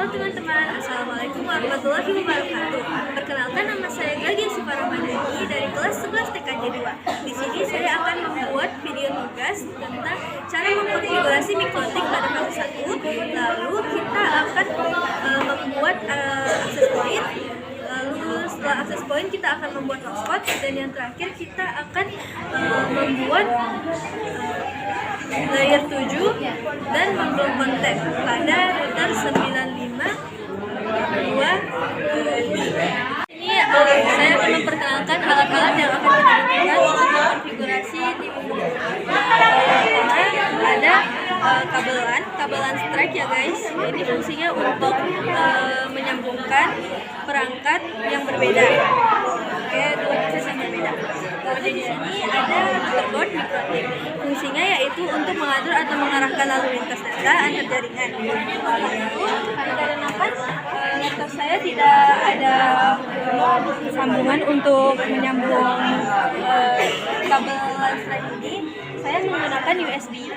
Halo teman-teman, Assalamualaikum warahmatullahi wabarakatuh. Perkenalkan, nama saya Gladia Suparahmadani dari kelas 11 TKJ 2. Di sini saya akan membuat video tugas tentang cara mengkonfigurasi mikrotik pada fase 1. Lalu kita akan membuat akses point. Lalu setelah akses point kita akan membuat hotspot, dan yang terakhir kita akan membuat layer 7 dan membuat konten pada router 952. Ini saya akan memperkenalkan alat-alat yang akan kita gunakan untuk konfigurasi di ada kabelan strike ya guys. Ini fungsinya untuk menyambungkan perangkat yang berbeda. Oke, dua akses yang berbeda. Lalu di sini ada motherboard mikrotik. Fungsinya yaitu untuk mengatur atau mengarahkan lalu lintas data antar jaringan. Lalu dikarenakan laptop saya tidak ada sambungan untuk menyambung kabel strike ini, saya menggunakan USB.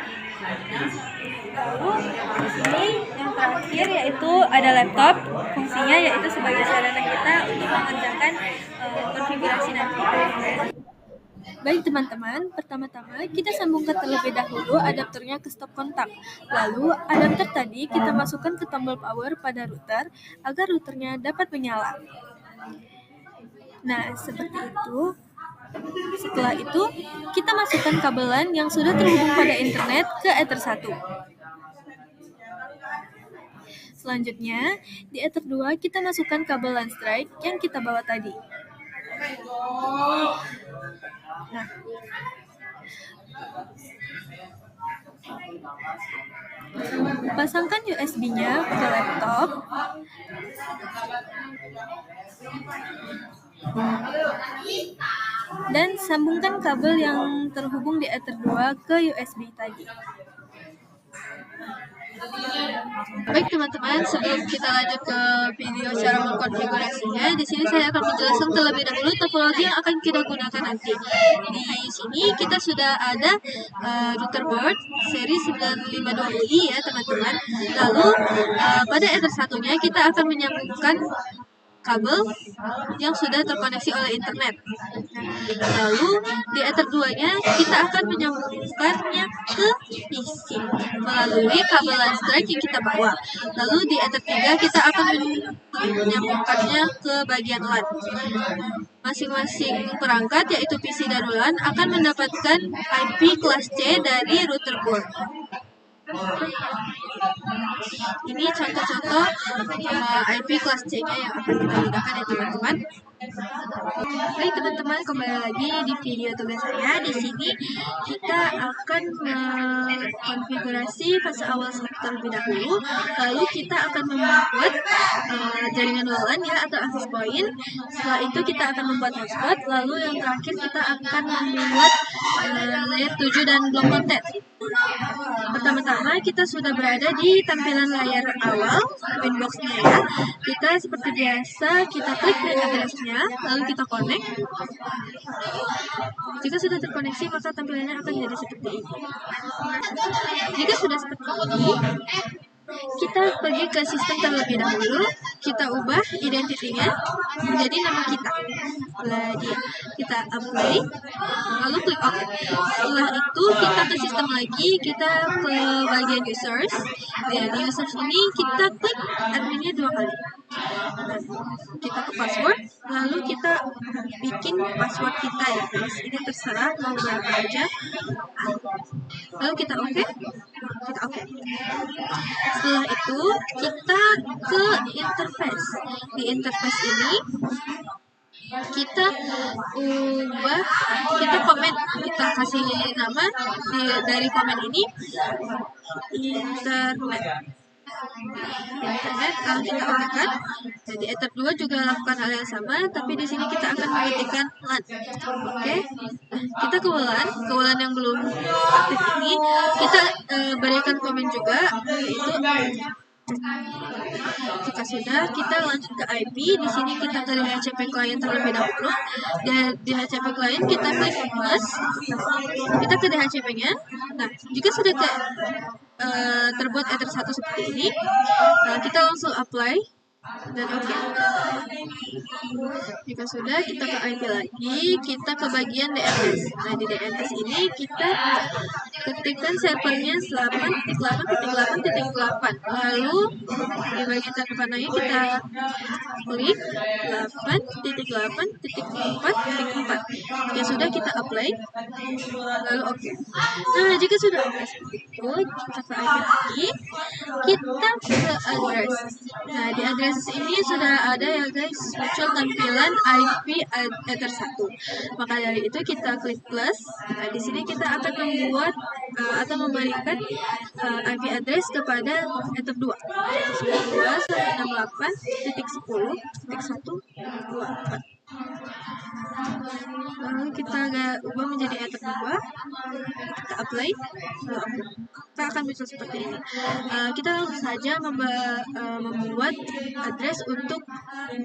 Lalu di sini yang terakhir yaitu ada laptop, fungsinya yaitu sebagai sarana kita untuk mengerjakan konfigurasi nanti. Baik teman-teman, pertama-tama kita sambungkan terlebih dahulu adapternya ke stop kontak. Lalu adapter tadi kita masukkan ke tombol power pada router agar routernya dapat menyala. Nah, seperti itu. Setelah itu, kita masukkan kabelan yang sudah terhubung pada internet ke Ether 1. Selanjutnya, di Ether 2 kita masukkan kabel strike yang kita bawa tadi. Nah, pasangkan USB-nya ke laptop. Dan sambungkan kabel yang terhubung di Ether 2 ke USB tadi. Baik teman-teman, sebelum kita lanjut ke video cara mengkonfigurasinya, di sini saya akan menjelaskan terlebih dahulu topologi yang akan kita gunakan nanti. Di sini kita sudah ada router board seri 952i ya teman-teman. Lalu pada Ether 1-nya kita akan menyambungkan kabel yang sudah terkoneksi oleh internet. Lalu di Ether 2-nya kita akan menyambungkannya ke PC melalui kabel strike yang kita bawa. Lalu di Ether 3 kita akan menyambungkannya ke bagian LAN. Masing-masing perangkat yaitu PC dan LAN akan mendapatkan IP kelas C dari router board. Ini contoh-contoh IP kelas C-nya yang akan kita gunakan ya teman-teman. Baik teman-teman, kembali lagi di video tugas saya. Di sini kita akan mengkonfigurasi fase awal terlebih dahulu. Lalu kita akan membuat jaringan WLAN ya atau access point. Setelah itu kita akan membuat hotspot. Lalu yang terakhir kita akan membuat layer 7 dan block konten. Pertama-tama kita sudah berada di tampilan layar awal Winbox-nya ya. Kita seperti biasa kita klik address-nya, lalu kita connect. Jika sudah terkoneksi maka tampilannya akan jadi seperti ini. Jika sudah seperti ini, kita pergi ke sistem terlebih dahulu, kita ubah identitinya menjadi nama kita. Kita apply, lalu klik OK. Setelah itu kita ke sistem lagi, kita ke bagian users. Ya, di users ini kita klik adminnya 2 kali. Kita ke password, lalu kita bikin password kita ya guys. Ini terserah mau berapa aja. Lalu kita OK. Setelah itu kita ke interface. Di interface ini kita komen, kita kasih nama dari komen ini internet. Kalau kita okekan, jadi Ether 2 juga lakukan hal yang sama, tapi di sini kita akan mengetikkan LAN. Oke, kita ke WLAN yang belum aktif ini, kita berikan komen juga, yaitu Jika sudah, kita lanjut ke IP. Di sini kita ke DHCP client terlebih dahulu. Dan di DHCP client kita klik plus. Kita ke DHCP-nya. Nah, jika sudah terbuat Ether 1 seperti ini, kita langsung apply dan oke. Jika sudah, kita ke IP lagi, kita ke bagian DNS. Nah, di DNS ini kita ketikkan servernya 8.8.8.8. Lalu di bagian catatannya kita klik 8.8.4.4. Jika sudah, kita apply, lalu oke. Nah, jika sudah oke seperti itu, kita ke IP lagi, kita ke address. Nah, di address ini sudah ada ya guys, muncul tampilan IP Ether 1. Maka dari itu kita klik plus. Nah, di sini kita akan membuat atau memberikan IP address kepada Ether 2. 192.168.10.124. Lalu kita ubah menjadi Ether 2. Kita apply. Kita akan bisa seperti ini. Kita langsung saja membuat address untuk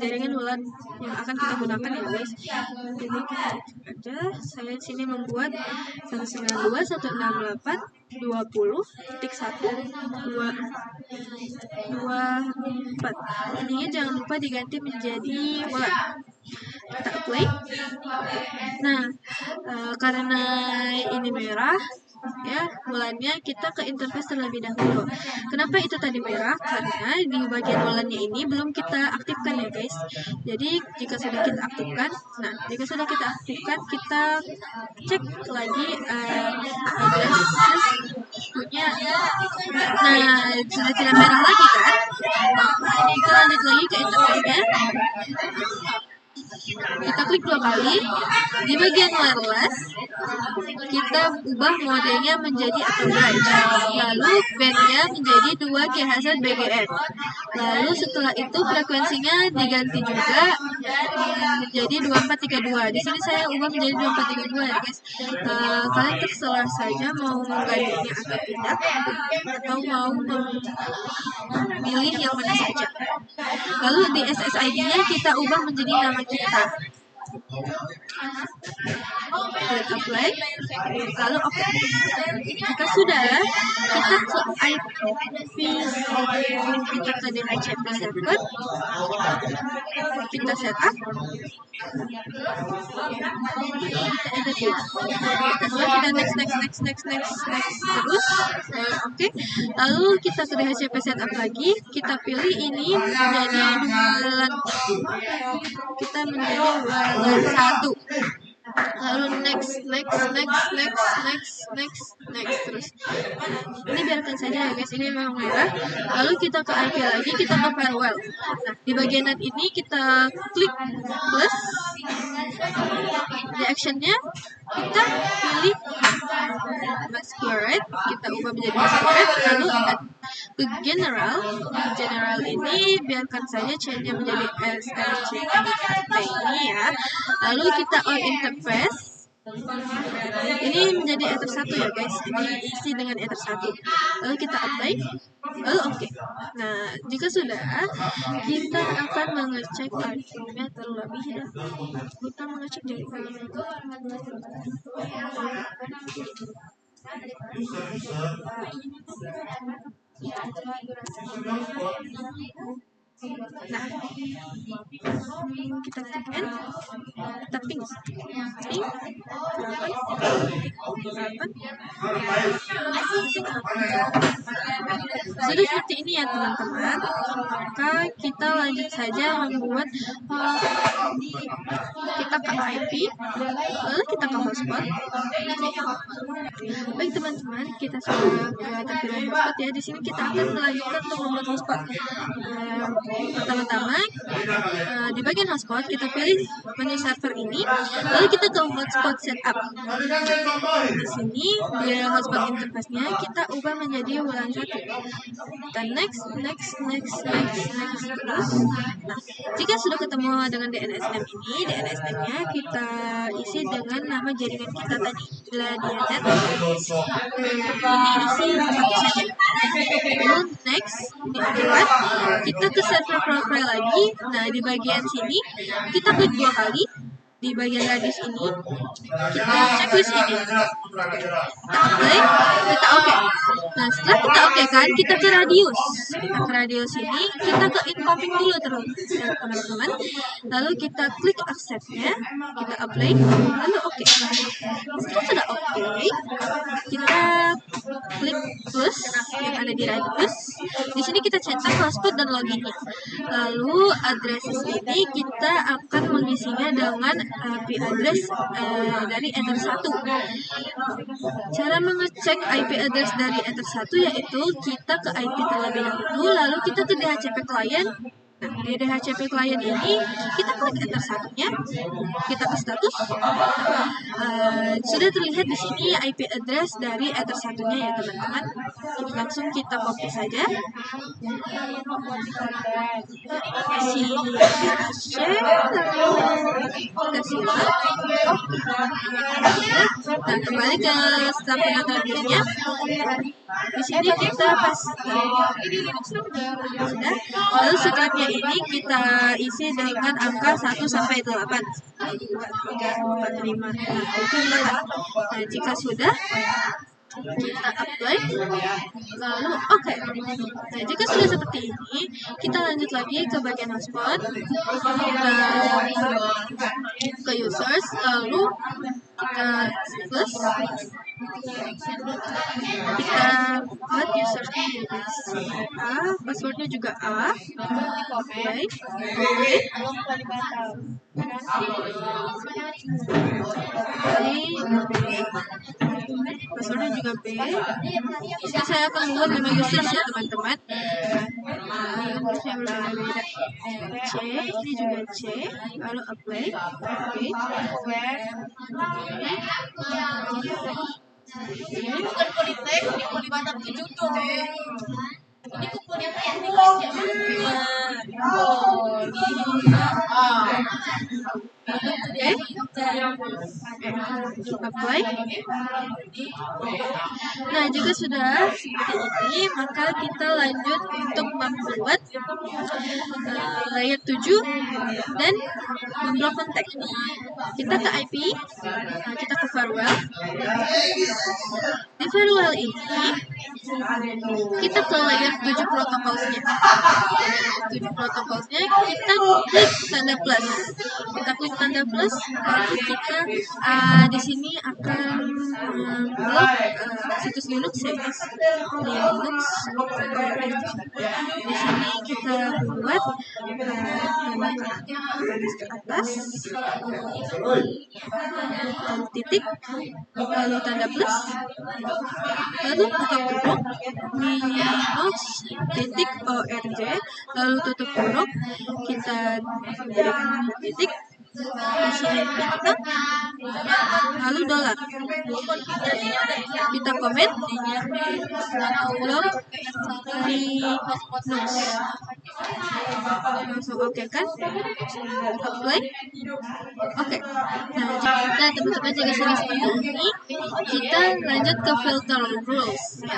jaringan WLAN yang akan kita gunakan ya guys. Jadi kita cek aja. Saya di sini membuat 192.168.1.224. Intinya jangan lupa diganti menjadi WLAN. Kita apply. Nah, karena ini merah, ya, WLAN-nya kita ke interface terlebih dahulu. Kenapa itu tadi merah? Karena di bagian WLAN-nya ini belum kita aktifkan ya guys. Jadi jika sudah kita aktifkan, kita cek lagi address-nya. Nah, sudah tidak merah lagi kan? Kita lanjut lagi ke interface-nya. Kita klik 2 kali. Di bagian wireless, kita ubah modenya menjadi auto bridge. Lalu bandnya menjadi 2 GHz BGN. Lalu setelah itu frekuensinya diganti juga menjadi 2432. Di sini saya ubah menjadi 2432 ya guys. Kalian terserah saja mau menggantinya atau tidak, atau mau memilih yang mana saja. Lalu di SSID-nya kita ubah menjadi nama kita. Klik apply, lalu oke. Jika sudah, kita ke IP, kita ke DHCP server, kita setup, kita next terus, oke. Lalu kita ke DHCP setup lagi, kita pilih ini menjadi WLAN, kita menjadi WLAN 1. Lalu next terus. Ini biarkan saja ya guys, ini memang merah. Lalu kita ke IP lagi, kita ke firewall. Nah, di bagian net ini kita klik plus. Di actionnya kita pilih masquerade, kita ubah menjadi masquerade. Lalu ke general ini biarkan saja change-nya menjadi SRC ini ya. Lalu kita on interface. Ini menjadi Ether 1 ya guys. Ini isi dengan Ether 1. Lalu kita apply. Lalu oke. Nah, jika sudah, kita akan mengecek IP-nya terlebih dahulu. Kita mengecek jaringan. Nah, kita tekan, kita ping. Sudah seperti ini ya teman-teman. Maka kita lanjut saja membuat kita ke IP, lalu kita ke hotspot. Baik teman-teman, kita sudah terpilih hotspot ya. Di sini kita akan melanjutkan untuk membuat hotspot. Pertama-tama di bagian hotspot kita pilih menu server ini, lalu kita ke hotspot setup. Di sini di hotspot interface-nya kita ubah menjadi WLAN 1. Dan next terus. Nah, jika sudah ketemu dengan DNS name ini, DNS name-nya kita isi dengan nama jaringan kita tadi. Bila dia net, ini isi satu saja. Lalu next di akhirat kita ke server profile lagi. Nah, di bagian sini kita klik 2 kali. Di bagian radius ini kita checklist ini, kita apply, kita oke. Nah, setelah kita oke kan, kita ke radius ini, kita ke incoming dulu terus teman-teman, lalu kita klik accept-nya, kita apply, lalu oke. Setelah sudah oke, kita klik plus yang ada di radius. Di sini kita centang hotspot dan loginnya. Lalu address ini kita akan mengisinya dengan IP address dari Ether 1. Cara mengecek IP address dari Ether 1 yaitu kita ke IP terlebih dahulu, lalu kita ke DHCP client. Nah, di DHCP client ini kita klik Ether 1-nya, kita ke status. Sudah terlihat di sini IP address dari Ether 1-nya ya teman-teman. Langsung kita copy saja. Kasih kasih. Nah, kembali ke tampilan terlebihnya. Di sini kita sudah. Lalu setelahnya ini kita isi dengan angka 1 sampai 8. 2, 3, 4, 5, 6, 7, 8. Nah, jika sudah, kita apply, lalu oke. Nah, jika sudah seperti ini, kita lanjut lagi ke bagian hotspot, ke users, lalu kita plus, kita buat usernya A, passwordnya juga A, oke. Passwordnya juga B. Jadi saya akan membuat 5 users ya teman-teman. C, ini juga C, lalu apply, oke. Ini bukan politek, ini poli Batam 7 tuh. Ini kumpulnya teknik apply. Nah, jika sudah seperti ini, maka kita lanjut untuk membuat layer 7 dan membuat kontak. Kita ke IP, kita ke firewall. Di firewall ini kita ke layer 7 protokolnya. 7 protokolnya kita klik tanda plus. Kita klik tanda plus, lalu kita di sini akan blok situs Linux ya guys. Linux. Di sini kita buat ke atas, titik, lalu tanda plus, lalu buka kurung, Linux titik org, lalu tutup kurung, kita berikan titik, di sini bintang, lalu $, kita komen, blog Linux, langsung oke kan, apply, oke. Nah teman-teman, jika sudah seperti ini, kita lanjut ke filter rules.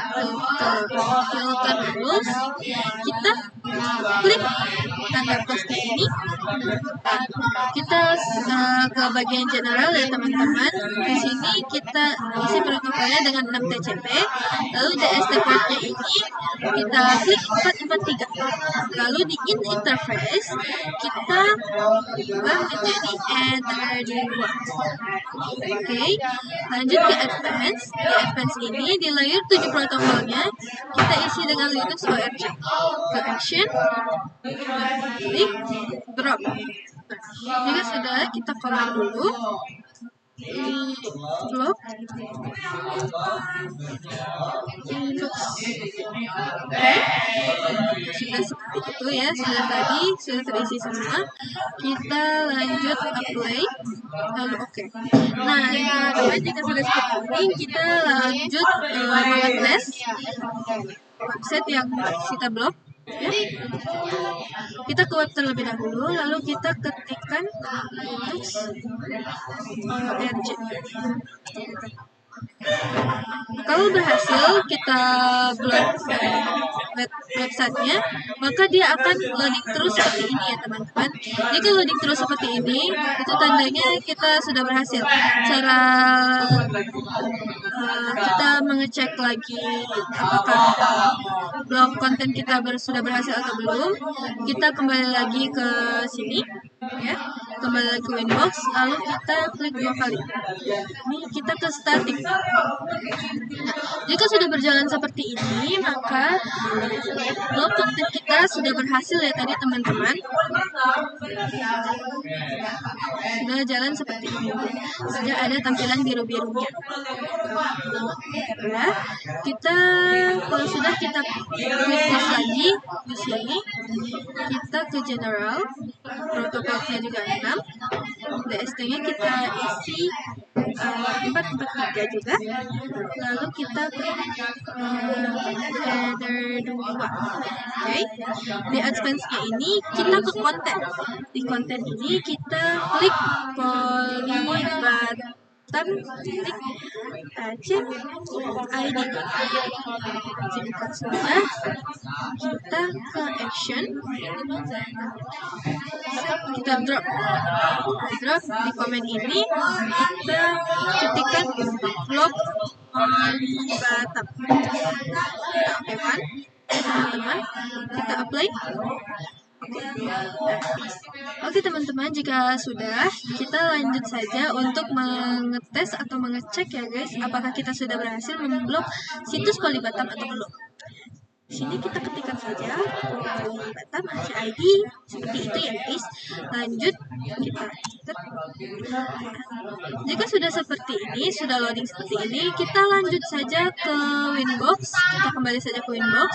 Filter rules, kita klik tanda plusnya ini, kita ke bagian general ya teman-teman. Di sini kita isi protokolnya dengan 6 TCP, lalu DST portnya ini kita klik 443, lalu di in interface kita ubah menjadi Ether2. Oke, lanjut ke advance. Di advance ini di layer 7 protokolnya kita isi dengan Linux ORG. Ke action, klik drop. Jika sudah, kita komen dulu. blok Linux. Sudah seperti itu ya, sudah terisi semua. Kita lanjut apply, lalu oke. Nah, teman-teman, jika sudah seperti ini, kita lanjut mengetes website yang kita blok. Ya. Kita ke web terlebih dahulu, lalu kita ketikkan Linux RG. Kalau berhasil kita blok websitenya, maka dia akan loading terus seperti ini ya teman-teman. Jika loading terus seperti ini, itu tandanya kita sudah berhasil. Cara kita mengecek lagi apakah blok konten kita sudah berhasil atau belum, kita kembali lagi ke sini ya, kembali lagi ke Winbox, lalu kita klik 2 kali. Ini kita ke static. Nah, jika sudah berjalan seperti ini, maka blok konten kita sudah berhasil ya tadi teman-teman. Sudah jalan seperti ini. Sudah ada tampilan biru-birunya. Nah, kalau sudah kita klik plus lagi di sini, kita ke general, protokolnya juga 6, DST-nya kita isi 443 juga, lalu kita ke header 2. Oke. Di advance-nya ini kita ke konten. Di konten ini kita klik Polybatam ID. Jika sudah, kita ke action, kita drop di komen ini, kita ketikkan blok Polybatam. Oke kan teman-teman, kita apply. Oke teman-teman, jika sudah, kita lanjut saja untuk mengetes atau mengecek ya guys, apakah kita sudah berhasil memblok situs Polybatam atau belum. Sini kita ketikkan saja Polybatam ID seperti itu ya guys. Lanjut kita jika sudah seperti ini, sudah loading seperti ini, kita lanjut saja ke Winbox. Kita kembali saja ke Winbox.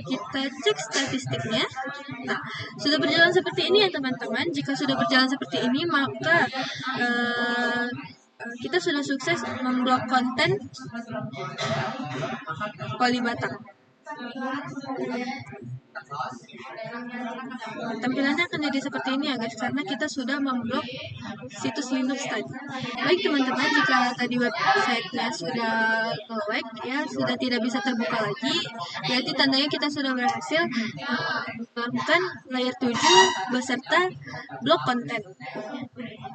Kita cek statistiknya. Nah, sudah berjalan seperti ini ya teman-teman. Jika sudah berjalan seperti ini, maka kita sudah sukses memblok konten Polybatam. Tampilannya akan jadi seperti ini ya guys, karena kita sudah memblok situs Linux tadi. Baik teman-teman, jika tadi websitenya sudah nge-lag ya, sudah tidak bisa terbuka lagi, berarti tandanya kita sudah berhasil melakukan layer 7 beserta blok konten.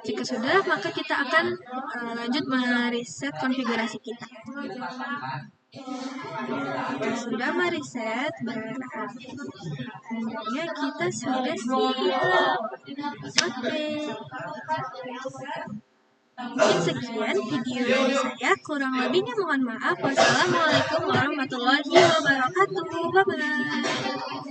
Jika sudah, maka kita akan lanjut mereset konfigurasi kita. Kita sudah mereset, berarti kita sudah siap. Oke. Mungkin sekian video dari saya, kurang lebihnya mohon maaf. Wassalamualaikum warahmatullahi wabarakatuh. Bye-bye.